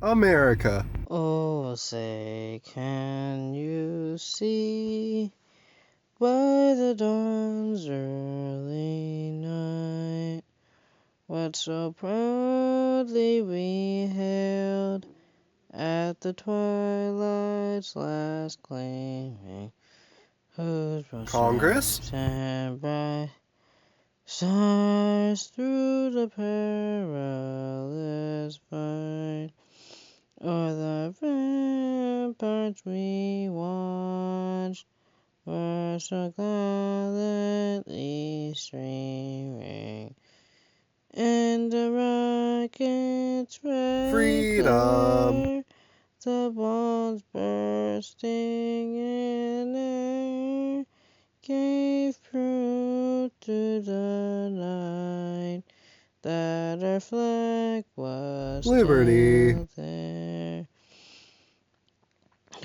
America. Oh, say, can you see by the dawn's early night what so proudly we hailed at the twilight's last gleaming, whose broad Congress? stripes and bright stars through the perilous fight o'er the ramparts we watched were so gallantly streaming, and the rocket's red Freedom. glare, the bombs bursting in air, gave proof to the night that our flag was Liberty. still there.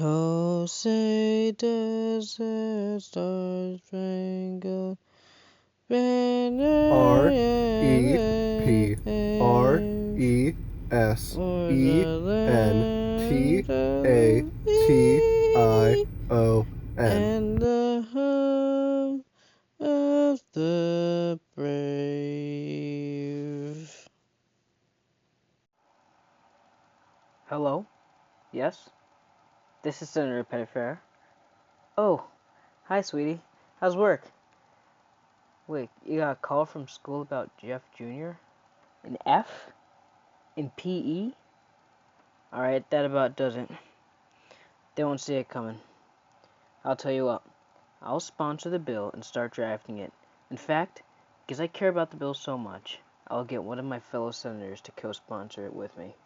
Oh, say does the star-spangled banner R-E-P. o'er R-E-S-E-N-T-A-T-I-O-N. the land of thee and the home of the brave? Hello? Yes? This is Senator Petite-Frere. Oh, hi, sweetie. How's work? Wait, you got a call from school about Jeff Jr.? An F? In PE? Alright, that about does it. They won't see it coming. I'll tell you what. I'll sponsor the bill and start drafting it. In fact, because I care about the bill so much, I'll get one of my fellow senators to co-sponsor it with me.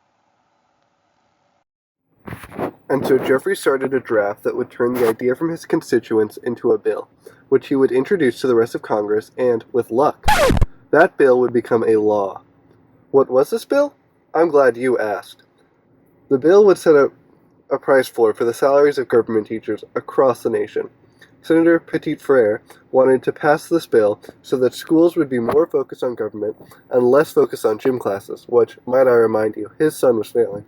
And so Jeffrey started a draft that would turn the idea from his constituents into a bill, which he would introduce to the rest of Congress, and, with luck, that bill would become a law. What was this bill? I'm glad you asked. The bill would set a price floor for the salaries of government teachers across the nation. Senator Petite-Frere wanted to pass this bill so that schools would be more focused on government and less focused on gym classes, which, might I remind you, his son was failing.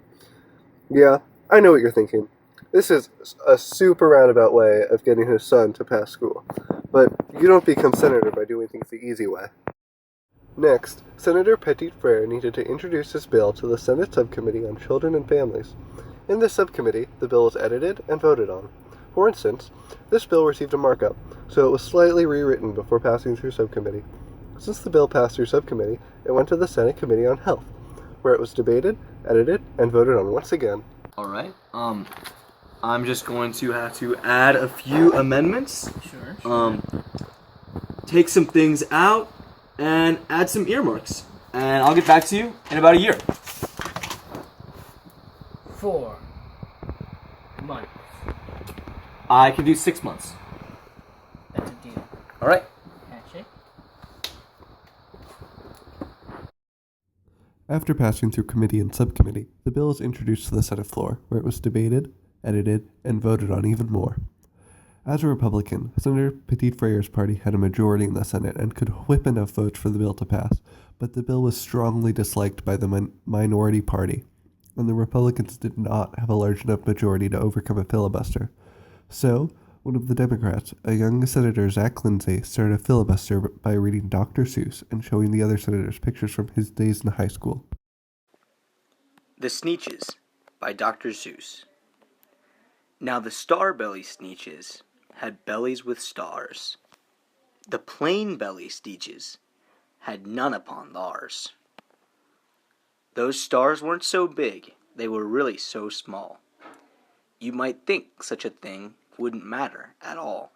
Yeah, I know what you're thinking. This is a super roundabout way of getting his son to pass school. But you don't become senator by doing things the easy way. Next, Senator Petite-Frere needed to introduce his bill to the Senate Subcommittee on Children and Families. In this subcommittee, the bill was edited and voted on. For instance, this bill received a markup, so it was slightly rewritten before passing through subcommittee. Since the bill passed through subcommittee, it went to the Senate Committee on Health, where it was debated, edited, and voted on once again. Alright, I'm just going to have to add a few amendments. Sure. Take some things out, and add some earmarks. And I'll get back to you in about a year. 4 months. I can do 6 months. That's a deal. Alright. Handshake? After passing through committee and subcommittee, the bill was introduced to the Senate floor, where it was debated, edited, and voted on even more. As a Republican, Senator Petite-Frere's party had a majority in the Senate and could whip enough votes for the bill to pass, but the bill was strongly disliked by the minority party, and the Republicans did not have a large enough majority to overcome a filibuster. So, one of the Democrats, a young Senator Zach Lindsey, started a filibuster by reading Dr. Seuss and showing the other senators pictures from his days in high school. The Sneetches by Dr. Seuss. Now the star-belly Sneetches had bellies with stars. The plain belly Sneetches had none upon theirs. Those stars weren't so big, they were really so small. You might think such a thing wouldn't matter at all.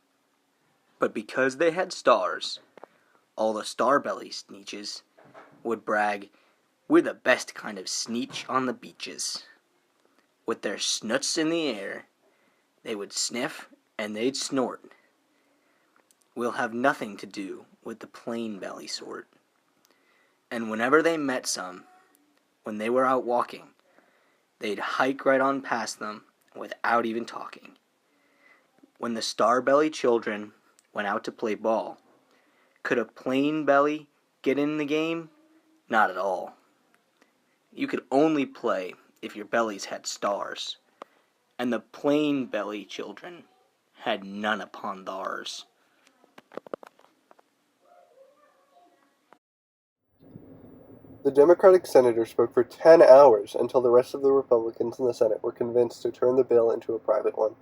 But because they had stars, all the star-belly Sneetches would brag, "We're the best kind of Sneetch on the beaches." With their snuts in the air, they would sniff and they'd snort. We'll have nothing to do with the plain belly sort. And whenever they met some, when they were out walking, they'd hike right on past them without even talking. When the star-belly children went out to play ball, could a plain belly get in the game? Not at all. You could only play if your bellies had stars, and the plain belly children had none upon theirs. The Democratic senators spoke for 10 hours until the rest of the Republicans in the Senate were convinced to turn the bill into a private one.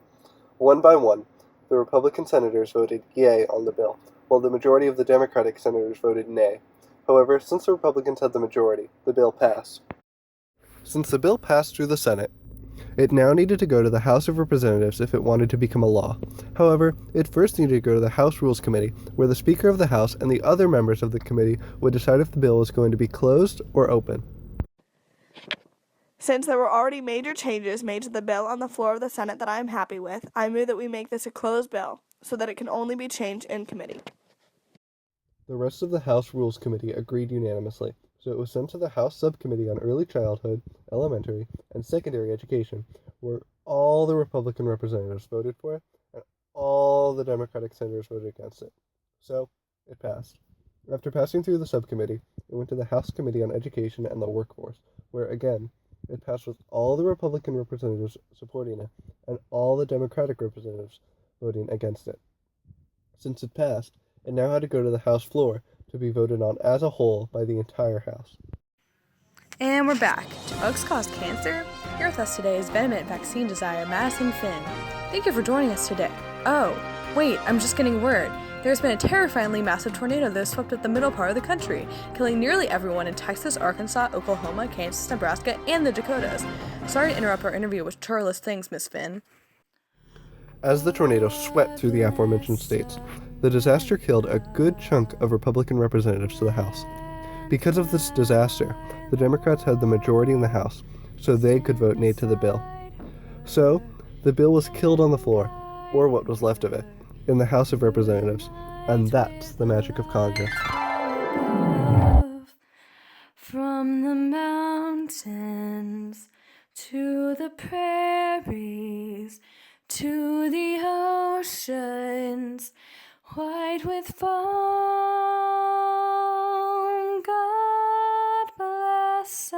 One by one, the Republican senators voted yea on the bill, while the majority of the Democratic senators voted nay. However, since the Republicans had the majority, the bill passed. Since the bill passed through the Senate, it now needed to go to the House of Representatives if it wanted to become a law. However, it first needed to go to the House Rules Committee, where the Speaker of the House and the other members of the committee would decide if the bill was going to be closed or open. Since there were already major changes made to the bill on the floor of the Senate that I am happy with, I move that we make this a closed bill, so that it can only be changed in committee. The rest of the House Rules Committee agreed unanimously, so it was sent to the House Subcommittee on Early Childhood, Elementary, and Secondary Education, where all the Republican representatives voted for it, and all the Democratic senators voted against it. So, it passed. After passing through the subcommittee, it went to the House Committee on Education and the Workforce, where, again, it passed with all the Republican representatives supporting it, and all the Democratic representatives voting against it. Since it passed, it now had to go to the House floor to be voted on as a whole by the entire House. And we're back. Do bugs cause cancer? Here with us today is Venomant Vaccine Desire Madison Finn. Thank you for joining us today. Oh, wait, I'm just getting word. There's been a terrifyingly massive tornado that has swept up the middle part of the country, killing nearly everyone in Texas, Arkansas, Oklahoma, Kansas, Nebraska, and the Dakotas. Sorry to interrupt our interview with churlish things, Miss Finn. As the tornado swept through the aforementioned states, the disaster killed a good chunk of Republican representatives to the House. Because of this disaster, the Democrats had the majority in the House, so they could vote nay to the bill. So, the bill was killed on the floor, or what was left of it, in the House of Representatives, and that's the magic of Congress. From the mountains to the prairies to the oceans, white with foam, God bless